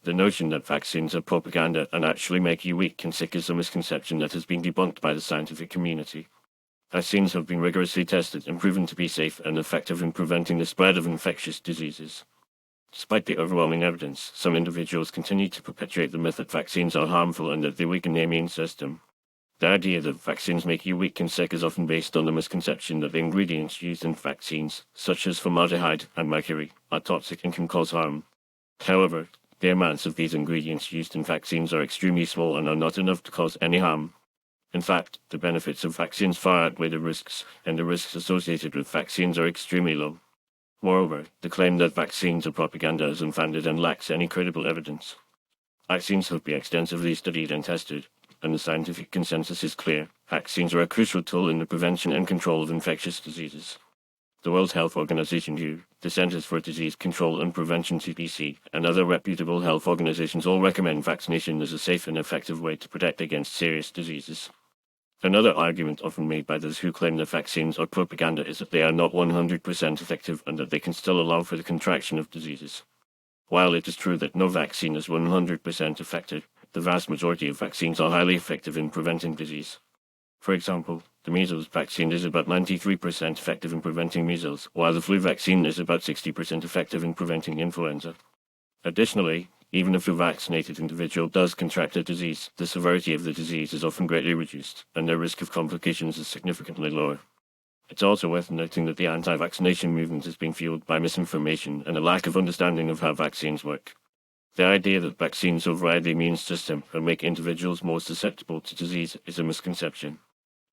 The notion that vaccines are propaganda and actually make you weak and sick is a misconception that has been debunked by the scientific community. Vaccines have been rigorously tested and proven to be safe and effective in preventing the spread of infectious diseases. Despite the overwhelming evidence, some individuals continue to perpetuate the myth that vaccines are harmful and that they weaken the immune system. The idea that vaccines make you weak and sick is often based on the misconception that the ingredients used in vaccines, such as formaldehyde and mercury, are toxic and can cause harm. However, the amounts of these ingredients used in vaccines are extremely small and are not enough to cause any harm. In fact, the benefits of vaccines far outweigh the risks, and the risks associated with vaccines are extremely low. Moreover, the claim that vaccines are propaganda is unfounded and lacks any credible evidence. Vaccines have been extensively studied and tested, and the scientific consensus is clear. Vaccines are a crucial tool in the prevention and control of infectious diseases. The World Health Organization (WHO), the Centers for Disease Control and Prevention (CDC), and other reputable health organizations all recommend vaccination as a safe and effective way to protect against serious diseases. Another argument often made by those who claim that vaccines are propaganda is that they are not 100% effective and that they can still allow for the contraction of diseases. While it is true that no vaccine is 100% effective, the vast majority of vaccines are highly effective in preventing disease. For example, the measles vaccine is about 93% effective in preventing measles, while the flu vaccine is about 60% effective in preventing influenza. Additionally, even if a vaccinated individual does contract a disease, the severity of the disease is often greatly reduced, and their risk of complications is significantly lower. It's also worth noting that the anti-vaccination movement is being fueled by misinformation and a lack of understanding of how vaccines work. The idea that vaccines override the immune system and make individuals more susceptible to disease is a misconception.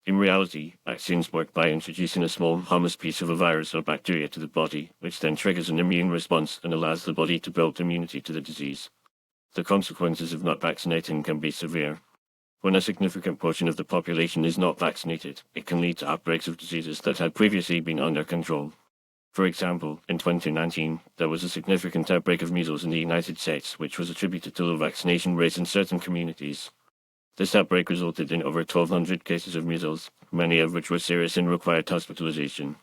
In reality, vaccines work by introducing a small, harmless piece of a virus or bacteria to the body, which then triggers an immune response and allows the body to build immunity to the disease. The consequences of not vaccinating can be severe. When a significant portion of the population is not vaccinated, it can lead to outbreaks of diseases that had previously been under control. For example, in 2019, there was a significant outbreak of measles in the United States, which was attributed to low vaccination rates in certain communities. This outbreak resulted in over 1,200 cases of measles, many of which were serious and required hospitalization.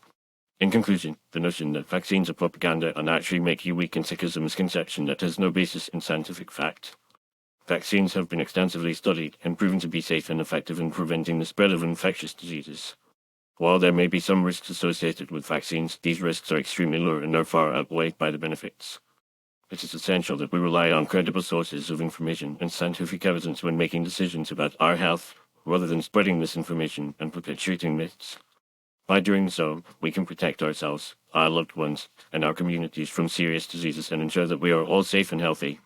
In conclusion, the notion that vaccines are propaganda and actually make you weak and sick is a misconception that has no basis in scientific fact. Vaccines have been extensively studied and proven to be safe and effective in preventing the spread of infectious diseases. While there may be some risks associated with vaccines, these risks are extremely low and are far outweighed by the benefits. It is essential that we rely on credible sources of information and scientific evidence when making decisions about our health, rather than spreading misinformation and perpetuating myths. By doing so, we can protect ourselves, our loved ones, and our communities from serious diseases and ensure that we are all safe and healthy.